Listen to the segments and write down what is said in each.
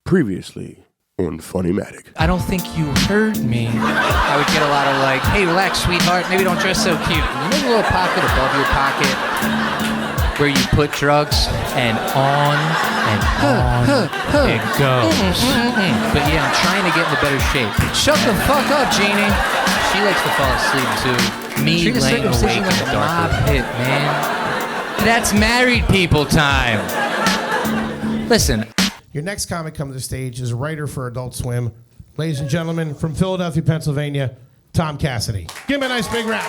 Previously on Funnymatic. I don't think you heard me. I would get a lot of like, hey, relax, sweetheart, maybe don't dress so cute. You know the little pocket above your pocket where you put drugs and on it goes. But yeah, I'm trying to get into better shape. Shut the fuck up, Jeannie. She likes to fall asleep too. Me laying awake in the dark pit, man. That's married people time. Listen. Your next comic coming to the stage is a writer for Adult Swim. Ladies and gentlemen, from Philadelphia, Pennsylvania, Tom Cassidy. Give him a nice big round.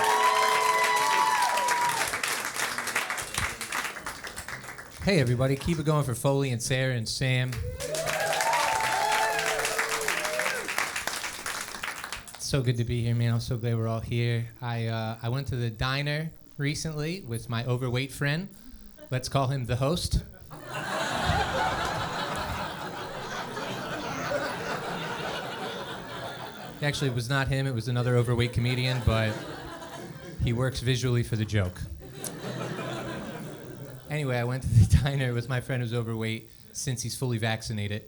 Hey, everybody. Keep it going for Foley and Sarah and Sam. It's so good to be here, man. I'm so glad we're all here. I went to the diner recently with my overweight friend. Let's call him the host. Actually, it was not him. It was another overweight comedian, but he works visually for the joke. Anyway, I went to the diner with my friend who's overweight since he's fully vaccinated.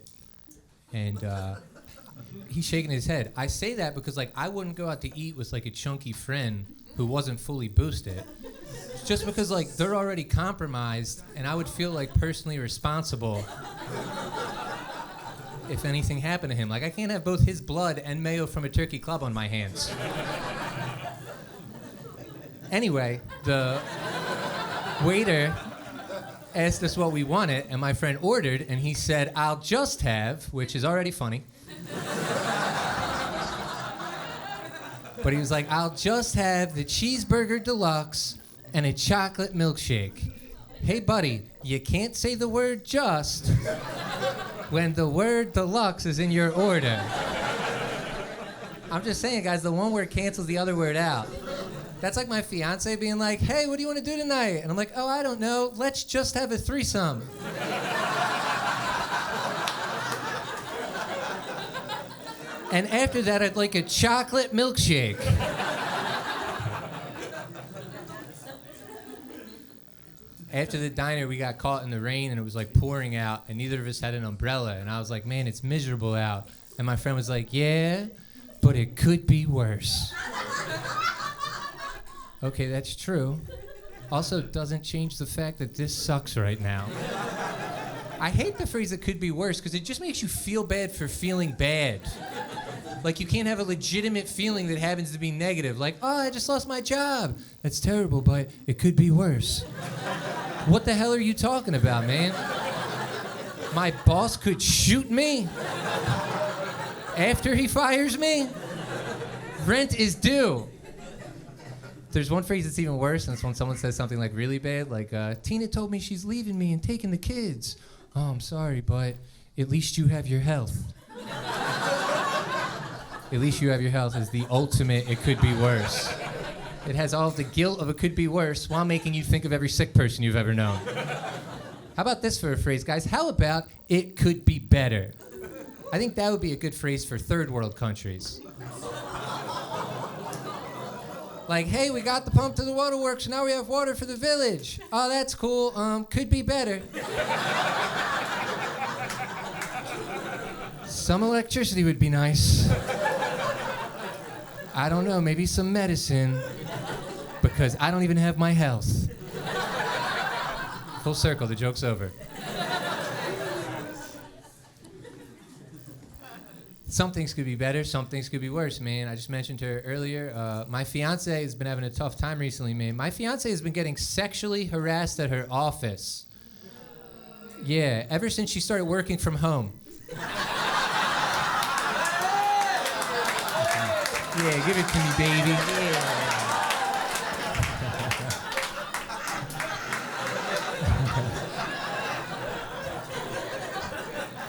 And he's shaking his head. I say that because, like, I wouldn't go out to eat with, like, a chunky friend who wasn't fully boosted. Just because, like, they're already compromised, and I would feel, like, personally responsible if anything happened to him. Like, I can't have both his blood and mayo from a turkey club on my hands. Anyway, the waiter asked us what we wanted, and my friend ordered, and he said, "I'll just have," which is already funny. But he was like, "I'll just have the cheeseburger deluxe and a chocolate milkshake." Hey, buddy, you can't say the word just when the word deluxe is in your order. I'm just saying, guys, the one word cancels the other word out. That's like my fiance being like, "Hey, what do you want to do tonight?" And I'm like, "Oh, I don't know. Let's just have a threesome." And after that, I'd like a chocolate milkshake. After the diner, we got caught in the rain, and it was like pouring out, and neither of us had an umbrella. And I was like, "Man, it's miserable out." And my friend was like, "Yeah, but it could be worse." Okay, that's true. Also, doesn't change the fact that this sucks right now. I hate the phrase "it could be worse" because it just makes you feel bad for feeling bad. Like, you can't have a legitimate feeling that happens to be negative. Like, "Oh, I just lost my job. That's terrible, but it could be worse." What the hell are you talking about, man? My boss could shoot me after he fires me? Rent is due. There's one phrase that's even worse, and it's when someone says something like really bad, like, "Tina told me she's leaving me and taking the kids." "Oh, I'm sorry, but at least you have your health." At least you have your health is the ultimate "it could be worse." It has all of the guilt of "it could be worse" while making you think of every sick person you've ever known. How about this for a phrase, guys? How about "it could be better"? I think that would be a good phrase for third world countries. Like, "Hey, we got the pump to the waterworks, now we have water for the village." "Oh, that's cool. Could be better." Some electricity would be nice. I don't know, maybe some medicine, because I don't even have my health. Full circle, the joke's over. Some things could be better, some things could be worse, man. I just mentioned to her earlier, my fiance has been having a tough time recently, man. My fiance has been getting sexually harassed at her office. Yeah, ever since she started working from home. Yeah, give it to me, baby. Yeah.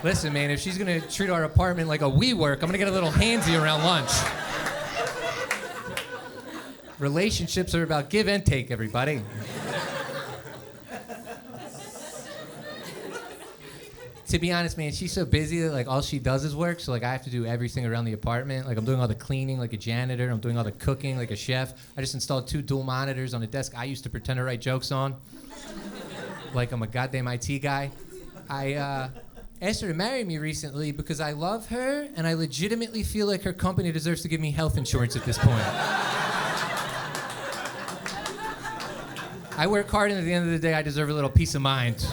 Listen, man, if she's gonna treat our apartment like a WeWork, I'm gonna get a little handsy around lunch. Relationships are about give and take, everybody. To be honest, man, she's so busy that, like, all she does is work. So, like, I have to do everything around the apartment. Like, I'm doing all the cleaning like a janitor. I'm doing all the cooking like a chef. I just installed 2 dual monitors on a desk I used to pretend to write jokes on. Like I'm a goddamn IT guy. asked her to marry me recently because I love her and I legitimately feel like her company deserves to give me health insurance at this point. I work hard, and at the end of the day, I deserve a little peace of mind.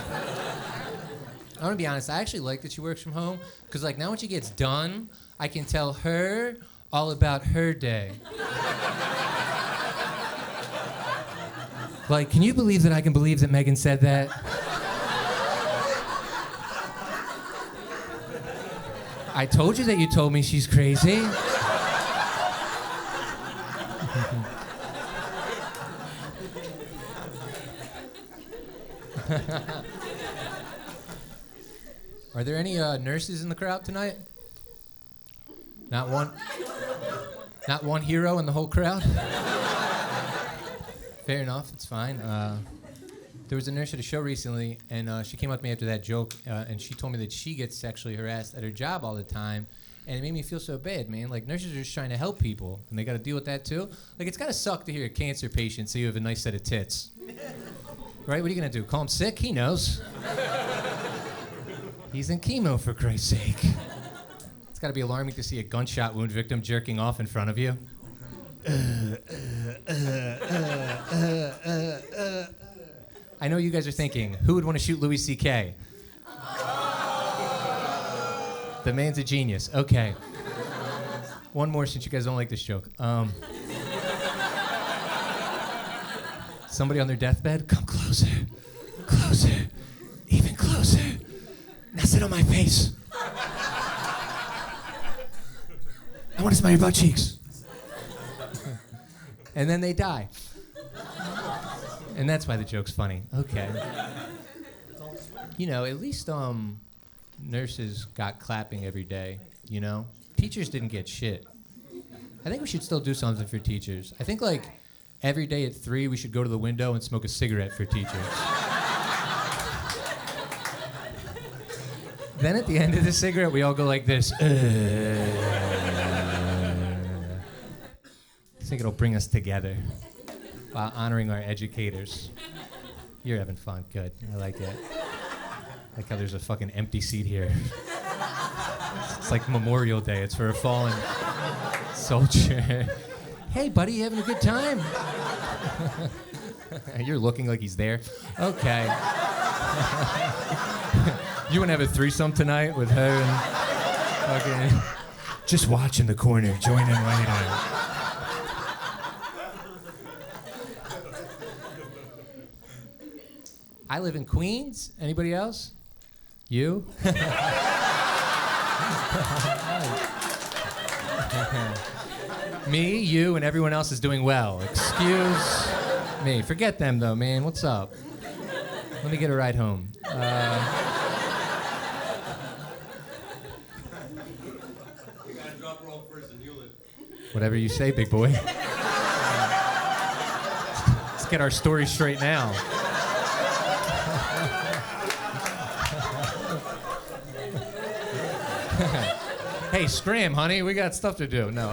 I'm gonna be honest, I actually like that she works from home, because like now when she gets done, I can tell her all about her day. Like, can you believe that I can believe that Megan said that? I told you that you told me she's crazy. Are there any nurses in the crowd tonight? Not one? Not one hero in the whole crowd? Fair enough, it's fine. There was a nurse at a show recently, and she came up to me after that joke, and she told me that she gets sexually harassed at her job all the time, and it made me feel so bad, man. Like, nurses are just trying to help people, and they got to deal with that too. Like, it's got to suck to hear a cancer patient say you have a nice set of tits. Right? What are you going to do? Call him sick? He knows. He's in chemo, for Christ's sake. It's got to be alarming to see a gunshot wound victim jerking off in front of you. I know you guys are thinking, who would want to shoot Louis C.K.? The man's a genius. Okay. One more since you guys don't like this joke. Somebody on their deathbed? Come closer. Closer. Even closer. Now sit on my face. I want to smell your butt cheeks. And then they die. And that's why the joke's funny. Okay. You know, at least nurses got clapping every day, you know? Teachers didn't get shit. I think we should still do something for teachers. I think, like, every day at 3, we should go to the window and smoke a cigarette for teachers. Then at the end of the cigarette, we all go like this. I think it'll bring us together while honoring our educators. You're having fun. Good. I like it. I like how there's a fucking empty seat here. It's like Memorial Day. It's for a fallen soldier. Hey, buddy, you having a good time? You're looking like he's there. Okay. You want to have a threesome tonight with her and fucking... Just watch in the corner. Join in later. I live in Queens. Anybody else? You? Me, you, and everyone else is doing well. Excuse me. Forget them, though, man. What's up? Let me get a ride home. You gotta drop her off first and you'll live. Whatever you say, big boy. Let's get our story straight now. Hey, scram, honey. We got stuff to do. No,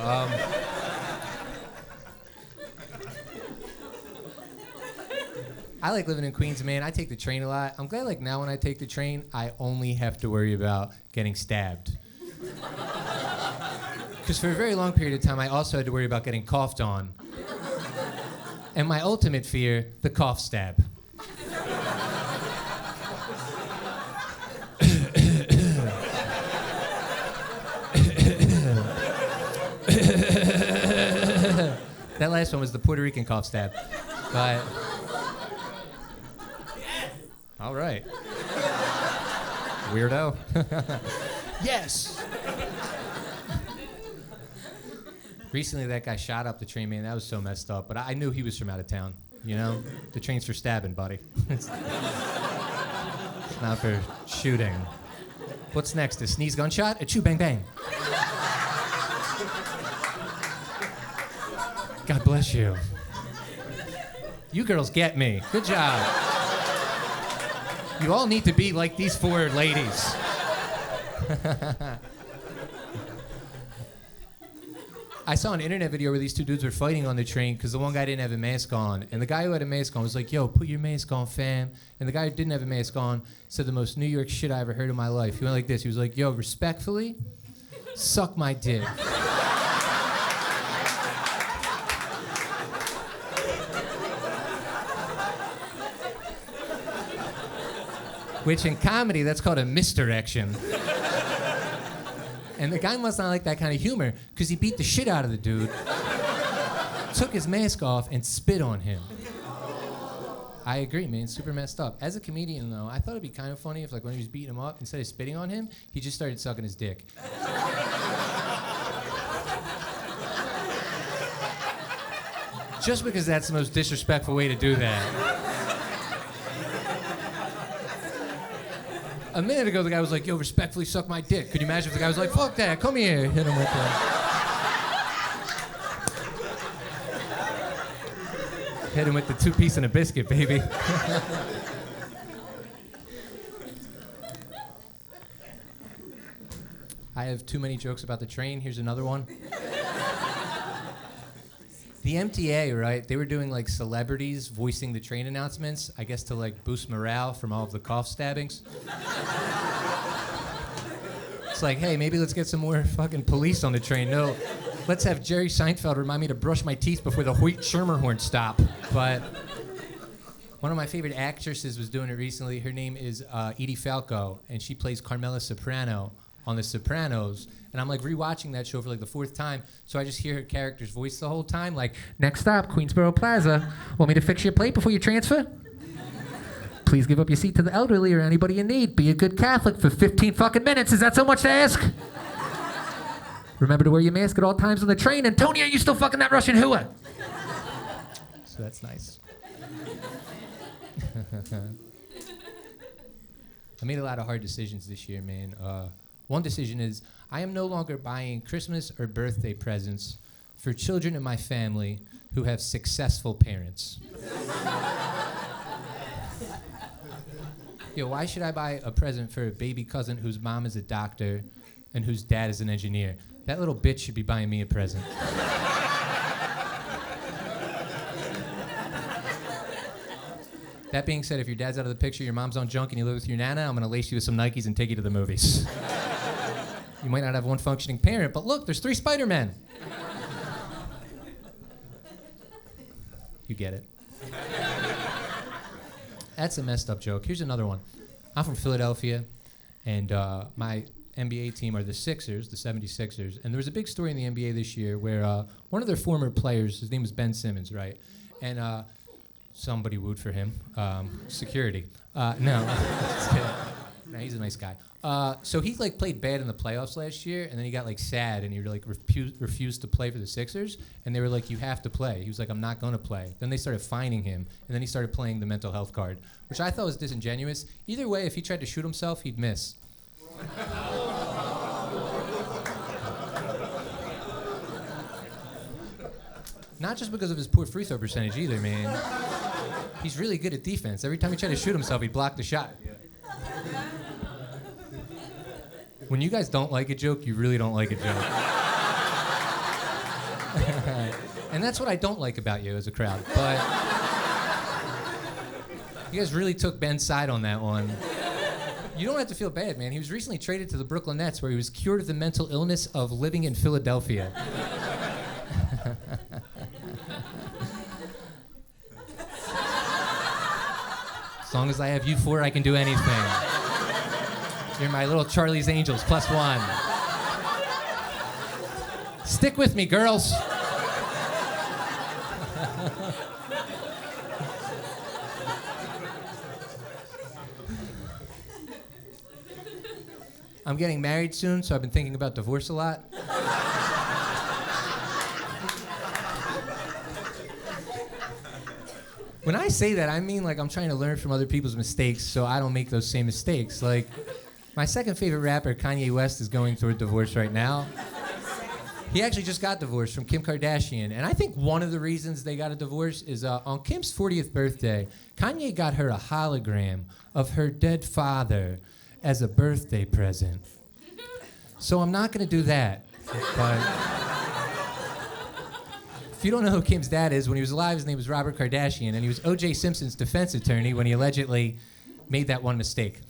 I like living in Queens, man. I take the train a lot. I'm glad, like, now when I take the train, I only have to worry about getting stabbed. Because for a very long period of time, I also had to worry about getting coughed on. And my ultimate fear, the cough stab. That last one was the Puerto Rican cough stab. But... all right. Weirdo. Yes. Recently, that guy shot up the train, man. That was so messed up. But I knew he was from out of town, you know? The train's for stabbing, buddy. It's not for shooting. What's next? A sneeze gunshot? A chew bang bang. God bless you. You girls get me. Good job. You all need to be like these 4 ladies. I saw an internet video where these two dudes were fighting on the train because the one guy didn't have a mask on. And the guy who had a mask on was like, yo, put your mask on, fam. And the guy who didn't have a mask on said the most New York shit I ever heard in my life. He went like this. He was like, yo, respectfully, suck my dick. Which in comedy, that's called a misdirection. And the guy must not like that kind of humor, because he beat the shit out of the dude, took his mask off, and spit on him. I agree, man. Super messed up. As a comedian, though, I thought it'd be kind of funny if, like, when he was beating him up, instead of spitting on him, he just started sucking his dick. Just because that's the most disrespectful way to do that. A minute ago, the guy was like, yo, respectfully suck my dick. Could you imagine if the guy was like, fuck that, come here. Hit him with the... Hit him with the 2-piece and a biscuit, baby. I have too many jokes about the train. Here's another one. The MTA, right, they were doing like celebrities voicing the train announcements, I guess to like boost morale from all of the cough stabbings. It's like, hey, maybe let's get some more fucking police on the train. No, let's have Jerry Seinfeld remind me to brush my teeth before the Hoyt Schermerhorn stop. But one of my favorite actresses was doing it recently. Her name is Edie Falco, and she plays Carmela Soprano on The Sopranos. And I'm like rewatching that show for like the 4th time, so I just hear her character's voice the whole time, like, next stop, Queensboro Plaza. Want me to fix your plate before you transfer? Please give up your seat to the elderly or anybody in need. Be a good Catholic for 15 fucking minutes. Is that so much to ask? Remember to wear your mask at all times on the train. Antonio, you still fucking that Russian hooah? So that's nice. I made a lot of hard decisions this year, man. One decision is I am no longer buying Christmas or birthday presents for children in my family who have successful parents. Yo, why should I buy a present for a baby cousin whose mom is a doctor and whose dad is an engineer? That little bitch should be buying me a present. That being said, if your dad's out of the picture, your mom's on junk, and you live with your nana, I'm gonna lace you with some Nikes and take you to the movies. You might not have one functioning parent, but look, there's 3 Spider-Men. You get it. That's a messed up joke. Here's another one. I'm from Philadelphia, and my NBA team are the Sixers, the 76ers. And there was a big story in the NBA this year where one of their former players, his name was Ben Simmons, right? And somebody wooed for him. Security. No. No, he's a nice guy. So he like played bad in the playoffs last year, and then he got like sad, and he like refused to play for the Sixers. And they were like, "You have to play." He was like, "I'm not gonna play." Then they started fining him, and then he started playing the mental health card, which I thought was disingenuous. Either way, if he tried to shoot himself, he'd miss. Not just because of his poor free throw percentage either, man. He's really good at defense. Every time he tried to shoot himself, he'd block the shot. When you guys don't like a joke, you really don't like a joke. And that's what I don't like about you as a crowd. But you guys really took Ben's side on that one. You don't have to feel bad, man. He was recently traded to the Brooklyn Nets, where he was cured of the mental illness of living in Philadelphia. As long as I have you 4, I can do anything. You're my little Charlie's Angels, +1. Stick with me, girls. I'm getting married soon, so I've been thinking about divorce a lot. When I say that, I mean like I'm trying to learn from other people's mistakes so I don't make those same mistakes. Like, my second favorite rapper, Kanye West, is going through a divorce right now. He actually just got divorced from Kim Kardashian. And I think one of the reasons they got a divorce is on Kim's 40th birthday, Kanye got her a hologram of her dead father as a birthday present. So I'm not going to do that. But If you don't know who Kim's dad is, when he was alive, his name was Robert Kardashian, and he was O.J. Simpson's defense attorney when he allegedly made that one mistake.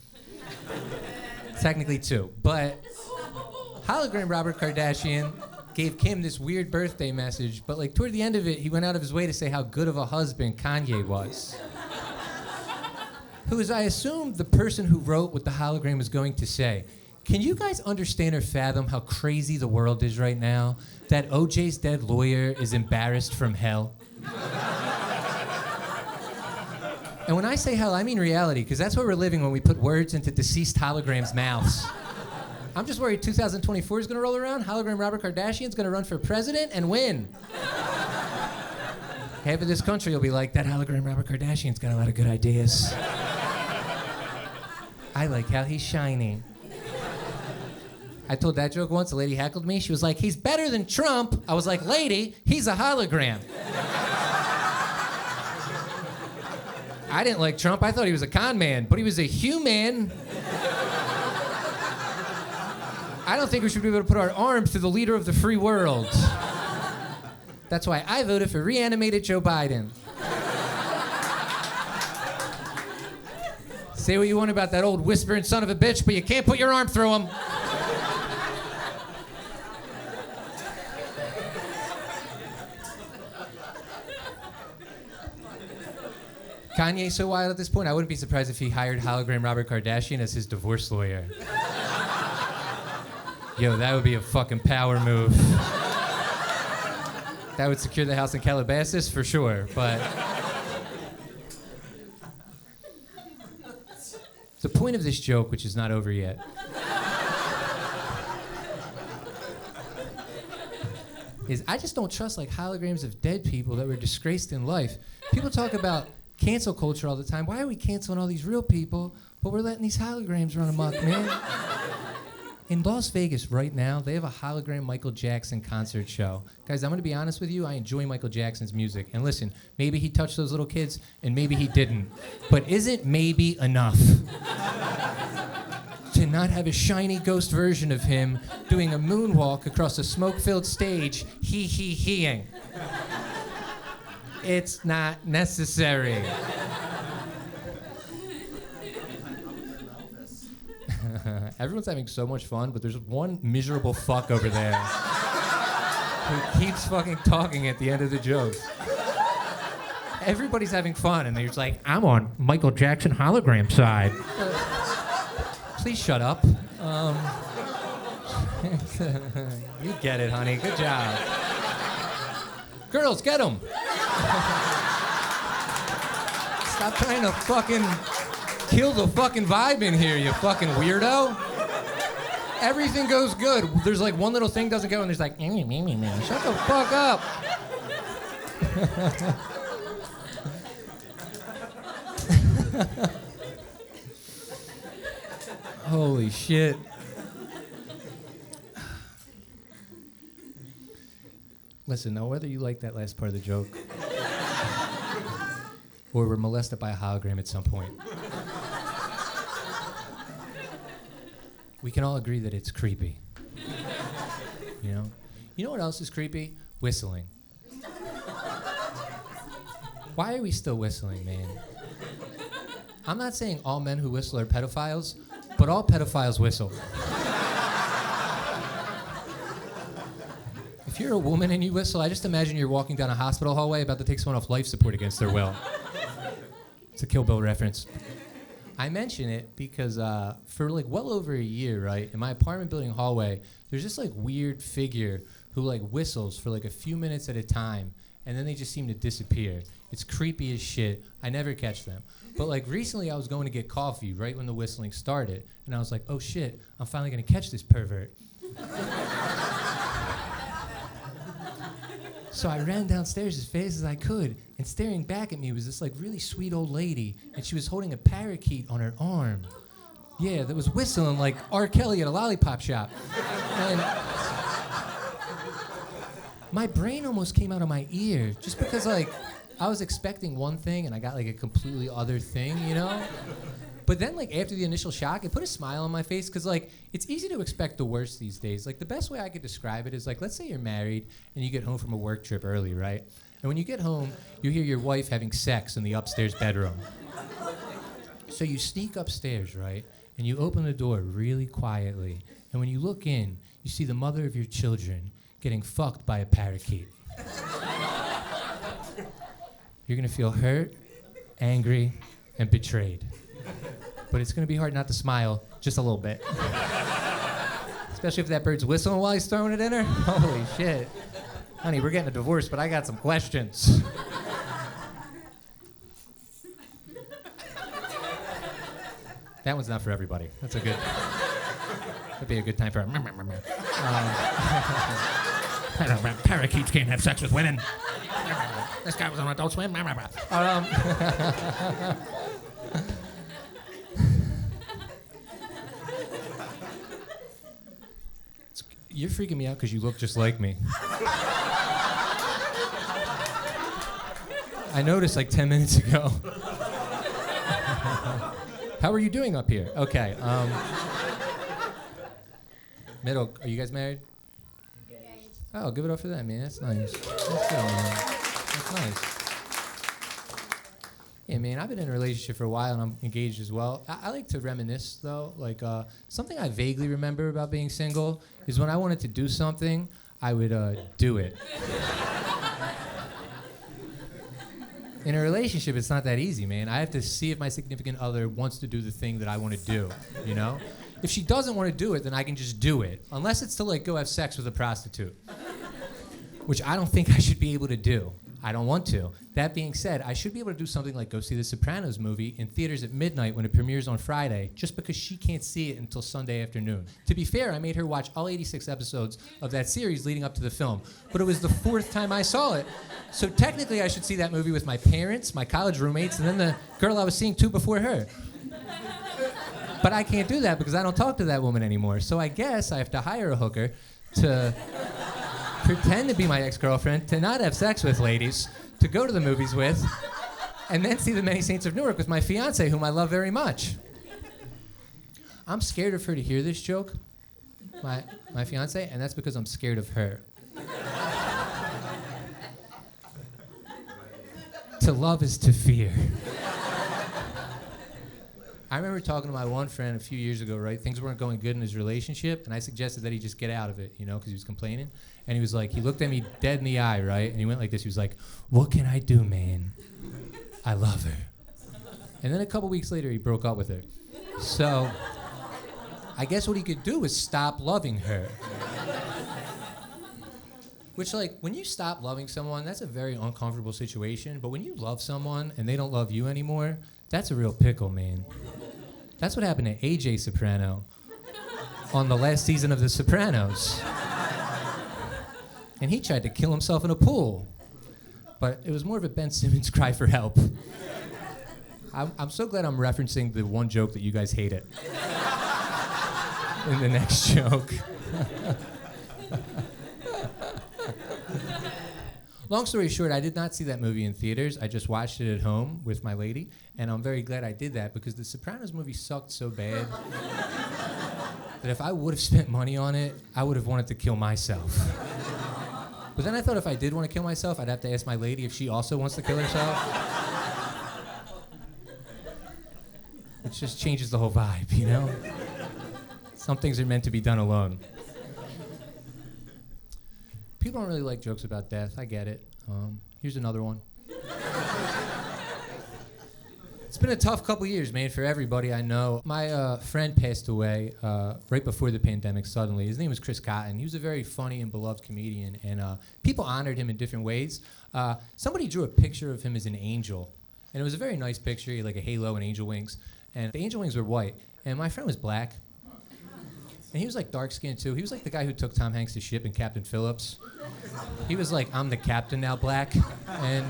Technically two. But hologram Robert Kardashian gave Kim this weird birthday message, but like toward the end of it, he went out of his way to say how good of a husband Kanye was. Who is, I assume, the person who wrote what the hologram was going to say. Can you guys understand or fathom how crazy the world is right now? That OJ's dead lawyer is embarrassed from hell? And when I say hell, I mean reality, because that's where we're living when we put words into deceased holograms' mouths. I'm just worried 2024 is going to roll around, hologram Robert Kardashian's going to run for president and win. Half of this country will be like, that hologram Robert Kardashian's got a lot of good ideas. I like how he's shiny. I told that joke once, a lady heckled me. She was like, he's better than Trump. I was like, lady, he's a hologram. I didn't like Trump. I thought he was a con man, but he was a human. I don't think we should be able to put our arms to the leader of the free world. That's why I voted for reanimated Joe Biden. Say what you want about that old whispering son of a bitch, but you can't put your arm through him. Kanye's so wild at this point, I wouldn't be surprised if he hired hologram Robert Kardashian as his divorce lawyer. Yo, that would be a fucking power move. That would secure the house in Calabasas for sure, but... The point of this joke, which is not over yet, is I just don't trust like holograms of dead people that were disgraced in life. People talk about cancel culture all the time. Why are we canceling all these real people, but we're letting these holograms run amok, man? In Las Vegas right now, they have a hologram Michael Jackson concert show. Guys, I'm going to be honest with you. I enjoy Michael Jackson's music. And listen, maybe he touched those little kids, and maybe he didn't. But isn't maybe enough to not have a shiny ghost version of him doing a moonwalk across a smoke-filled stage, he-he-heing? It's not necessary. Everyone's having so much fun, but there's one miserable fuck over there who keeps fucking talking at the end of the jokes. Everybody's having fun, and they're just like, I'm on Michael Jackson hologram side. Please shut up. You get it, honey. Good job. Girls, get him. Stop trying to fucking kill the fucking vibe in here, you fucking weirdo. Everything goes good. There's like one little thing doesn't go, and there's like, shut the fuck up. Holy shit. Listen, now whether you like that last part of the joke or were molested by a hologram at some point, we can all agree that it's creepy. You know? You know what else is creepy? Whistling. Why are we still whistling, man? I'm not saying all men who whistle are pedophiles, but all pedophiles whistle. If you're a woman and you whistle, I just imagine you're walking down a hospital hallway about to take someone off life support against their will. It's a Kill Bill reference. I mention it because for like well over a year, right, in my apartment building hallway, there's this like weird figure who like whistles for like a few minutes at a time, and then they just seem to disappear. It's creepy as shit. I never catch them. But like recently I was going to get coffee right when the whistling started, and I was like, oh shit, I'm finally gonna catch this pervert. So I ran downstairs as fast as I could, and staring back at me was this like really sweet old lady, and she was holding a parakeet on her arm. Yeah, that was whistling like R. Kelly at a lollipop shop. And my brain almost came out of my ear, just because like I was expecting one thing and I got like a completely other thing, you know? But then, like, after the initial shock, it put a smile on my face because, like, it's easy to expect the worst these days. Like, the best way I could describe it is, like, let's say you're married and you get home from a work trip early, right? And when you get home, you hear your wife having sex in the upstairs bedroom. So you sneak upstairs, right? And you open the door really quietly. And when you look in, you see the mother of your children getting fucked by a parakeet. You're gonna feel hurt, angry, and betrayed. But it's gonna be hard not to smile just a little bit. Especially if that bird's whistling while he's throwing it in her. Holy shit. Honey, we're getting a divorce, but I got some questions. That one's not for everybody. That'd be a good time for parakeets can't have sex with women. This guy was on Adult Swim. You're freaking me out because you look just like me. I noticed like 10 minutes ago. How are you doing up here? Okay. Middle, are you guys married? Oh, give it up for that, man. That's nice. That's good, man. That's nice. Yeah, man, I've been in a relationship for a while and I'm engaged as well. I like to reminisce, though. Like, something I vaguely remember about being single is when I wanted to do something, I would do it. In a relationship, it's not that easy, man. I have to see if my significant other wants to do the thing that I want to do, you know? If she doesn't want to do it, then I can just do it. Unless it's to, like, go have sex with a prostitute. Which I don't think I should be able to do. I don't want to. That being said, I should be able to do something like go see the Sopranos movie in theaters at midnight when it premieres on Friday, just because she can't see it until Sunday afternoon. To be fair, I made her watch all 86 episodes of that series leading up to the film, but it was the 4th time I saw it. So technically I should see that movie with my parents, my college roommates, and then the girl I was seeing 2 before her. But I can't do that because I don't talk to that woman anymore. So I guess I have to hire a hooker to pretend to be my ex-girlfriend, to not have sex with ladies, to go to the movies with, and then see the Many Saints of Newark with my fiance, whom I love very much. I'm scared of her to hear this joke, my fiance, and that's because I'm scared of her. To love is to fear. I remember talking to my one friend a few years ago, right? Things weren't going good in his relationship, and I suggested that he just get out of it, you know, because he was complaining. And he was like, he looked at me dead in the eye, right? And he went like this. He was like, "What can I do, man? I love her." And then a couple weeks later, he broke up with her. So I guess what he could do is stop loving her. Which, like, when you stop loving someone, that's a very uncomfortable situation. But when you love someone and they don't love you anymore, that's a real pickle, man. That's what happened to AJ Soprano on the last season of The Sopranos. And he tried to kill himself in a pool. But it was more of a Ben Simmons cry for help. I'm so glad I'm referencing the one joke that you guys hated in the next joke. Long story short, I did not see that movie in theaters. I just watched it at home with my lady, and I'm very glad I did that because the Sopranos movie sucked so bad that if I would have spent money on it, I would have wanted to kill myself. But then I thought if I did want to kill myself, I'd have to ask my lady if she also wants to kill herself. Which just changes the whole vibe, you know? Some things are meant to be done alone. People don't really like jokes about death. I get it. Here's another one. It's been a tough couple years, man, for everybody I know. My friend passed away right before the pandemic suddenly. His name was Chris Cotton. He was a very funny and beloved comedian, and people honored him in different ways. Somebody drew a picture of him as an angel, and it was a very nice picture. He had like a halo and angel wings, and the angel wings were white, and my friend was black. And he was like dark-skinned too. He was like the guy who took Tom Hanks' ship in Captain Phillips. He was like, "I'm the captain now, black." And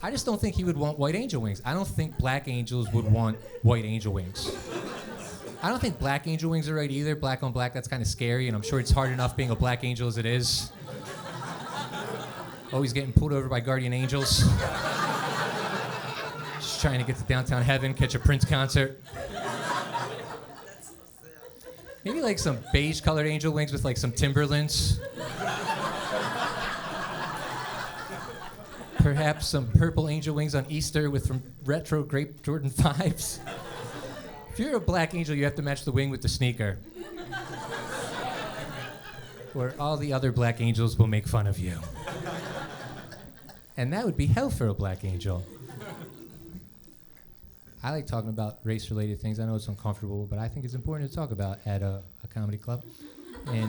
I just don't think he would want white angel wings. I don't think black angels would want white angel wings. I don't think black angel wings are right either. Black on black, that's kind of scary, and I'm sure it's hard enough being a black angel as it is. Always getting pulled over by guardian angels. trying to get to downtown heaven, catch a Prince concert. Maybe like some beige-colored angel wings with like some Timberlands. Perhaps some purple angel wings on Easter with some retro grape Jordan 5s. If you're a black angel, you have to match the wing with the sneaker. Or all the other black angels will make fun of you. And that would be hell for a black angel. I like talking about race-related things. I know it's uncomfortable, but I think it's important to talk about at a comedy club. And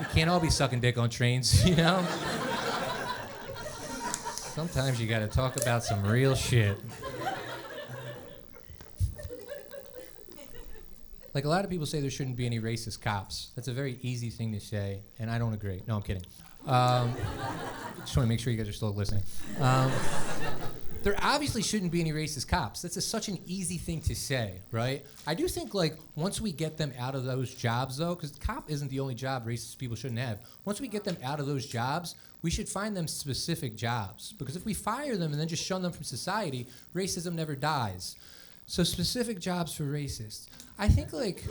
we can't all be sucking dick on trains, you know? Sometimes you gotta talk about some real shit. Like a lot of people say there shouldn't be any racist cops. That's a very easy thing to say, and I don't agree. No, I'm kidding. Just want to make sure you guys are still listening. There obviously shouldn't be any racist cops. That's such an easy thing to say, right? I do think, like, once we get them out of those jobs, though, because cop isn't the only job racist people shouldn't have. Once we get them out of those jobs, we should find them specific jobs. Because if we fire them and then just shun them from society, racism never dies. So specific jobs for racists. I think, like...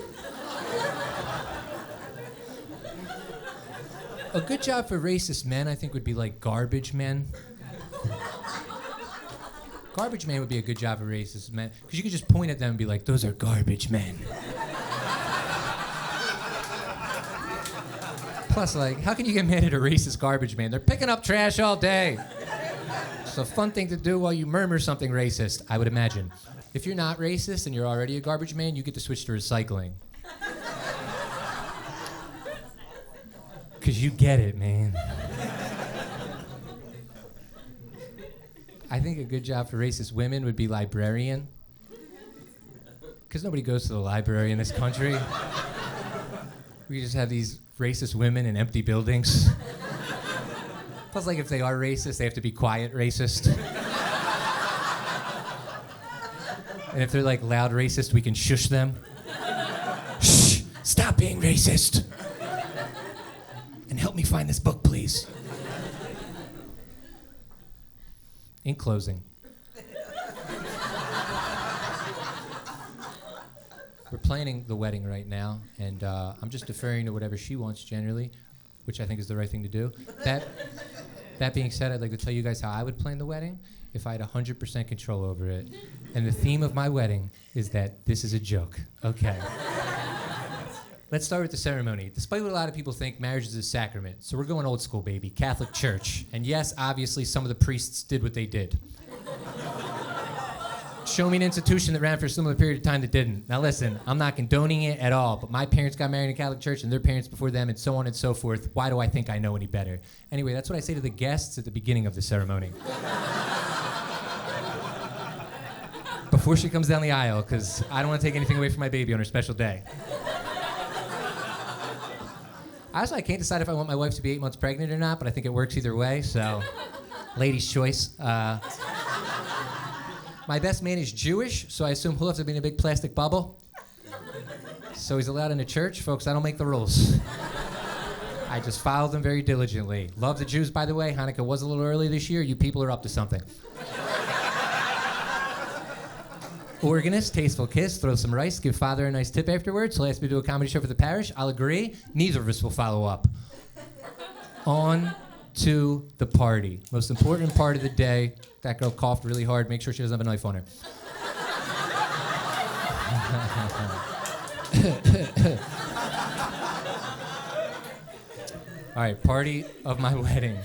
a good job for racist men, I think, would be like garbage men. Garbage man would be a good job for racist men, because you could just point at them and be like, those are garbage men. Plus, like, how can you get mad at a racist garbage man? They're picking up trash all day. It's a fun thing to do while you murmur something racist, I would imagine. If you're not racist and you're already a garbage man, you get to switch to recycling. Because you get it, man. I think a good job for racist women would be librarian. Because nobody goes to the library in this country. We just have these racist women in empty buildings. Plus, like, if they are racist, they have to be quiet racist. And if they're, like, loud racist, we can shush them. Shh! Stop being racist! And help me find this book, please. In closing, we're planning the wedding right now, and I'm just deferring to whatever she wants generally, which I think is the right thing to do. That being said, I'd like to tell you guys how I would plan the wedding if I had 100% control over it. And the theme of my wedding is that this is a joke. Okay. Let's start with the ceremony. Despite what a lot of people think, marriage is a sacrament. So we're going old school, baby. Catholic Church. And yes, obviously, some of the priests did what they did. Show me an institution that ran for a similar period of time that didn't. Now listen, I'm not condoning it at all, but my parents got married in a Catholic church and their parents before them and so on and so forth. Why do I think I know any better? Anyway, that's what I say to the guests at the beginning of the ceremony. Before she comes down the aisle, because I don't want to take anything away from my baby on her special day. Honestly, I can't decide if I want my wife to be 8 months pregnant or not, but I think it works either way, so lady's choice. My best man is Jewish, so I assume he'll have to be in a big plastic bubble. So he's allowed in the church. Folks, I don't make the rules. I just follow them very diligently. Love the Jews, by the way. Hanukkah was a little early this year. You people are up to something. Organist, tasteful kiss, throw some rice, give father a nice tip afterwards. He'll ask me to do a comedy show for the parish. I'll agree. Neither of us will follow up. On to the party. Most important part of the day. That girl coughed really hard. Make sure she doesn't have a knife on her. All right, party of my wedding.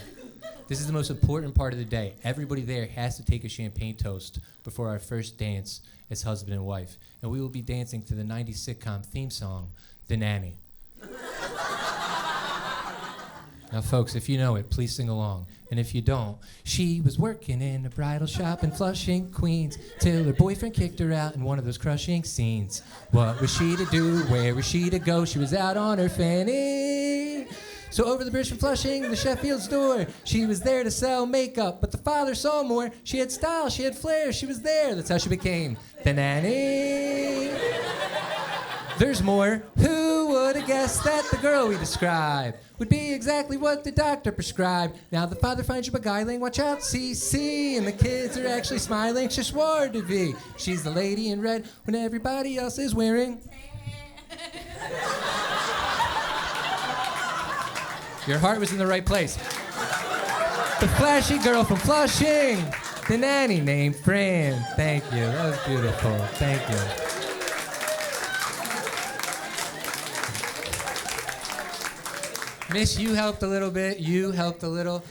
This is the most important part of the day. Everybody there has to take a champagne toast before our first dance as husband and wife. And we will be dancing to the 90s sitcom theme song, The Nanny. Now, folks, if you know it, please sing along. And if you don't, she was working in a bridal shop in Flushing, Queens, till her boyfriend kicked her out in one of those crushing scenes. What was she to do? Where was she to go? She was out on her fanny. So over the bridge from Flushing, the Sheffield's door, she was there to sell makeup, but the father saw more. She had style, she had flair, she was there. That's how she became the nanny. There's more. Who would have to guess that the girl we described would be exactly what the doctor prescribed. Now the father finds you beguiling, watch out, CC, and the kids are actually smiling. She swore to be. She's the lady in red when everybody else is wearing. Your heart was in the right place. The flashy girl from Flushing, the nanny named Fran. Thank you, that was beautiful, thank you. Miss, you helped a little bit, you helped a little.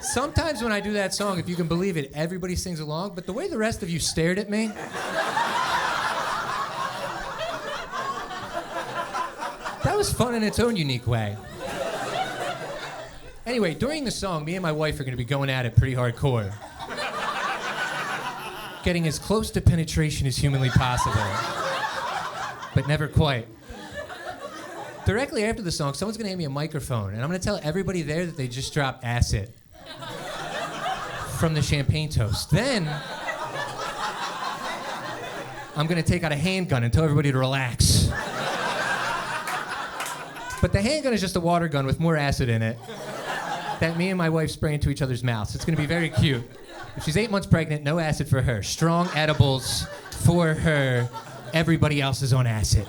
Sometimes when I do that song, if you can believe it, everybody sings along, but the way the rest of you stared at me, that was fun in its own unique way. Anyway, during the song, me and my wife are going to be going at it pretty hardcore. Getting as close to penetration as humanly possible. But never quite. Directly after the song, someone's going to hand me a microphone, and I'm going to tell everybody there that they just dropped acid from the champagne toast. Then, I'm going to take out a handgun and tell everybody to relax. But the handgun is just a water gun with more acid in it that me and my wife spray into each other's mouths. It's going to be very cute. If she's 8 months pregnant, no acid for her. Strong edibles for her. Everybody else is on acid.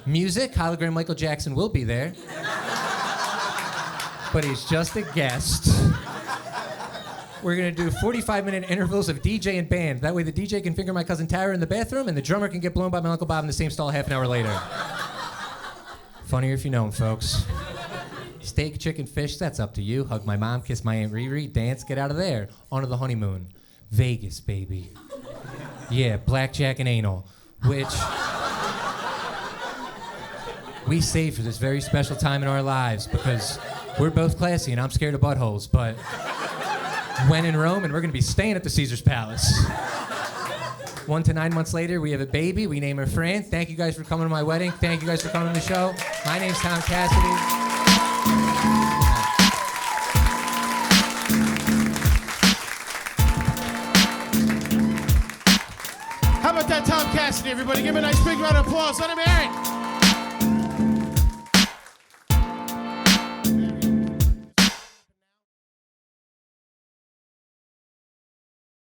Music, Hologram Michael Jackson will be there. But he's just a guest. We're going to do 45-minute intervals of DJ and band. That way the DJ can finger my cousin Tara in the bathroom and the drummer can get blown by my Uncle Bob in the same stall half an hour later. Funnier if you know him, folks. Steak, chicken, fish, that's up to you. Hug my mom, kiss my Aunt Riri, dance, get out of there. On to the honeymoon. Vegas, baby. Yeah, blackjack and anal. Which we save for this very special time in our lives because we're both classy and I'm scared of buttholes, but when in Rome, and we're gonna be staying at the Caesar's Palace. 1 to 9 months later, we have a baby. We name her Fran. Thank you guys for coming to my wedding. Thank you guys for coming to the show. My name's Tom Cassidy. How about that, Tom Cassidy, everybody? Give him a nice big round of applause. Let him hear it.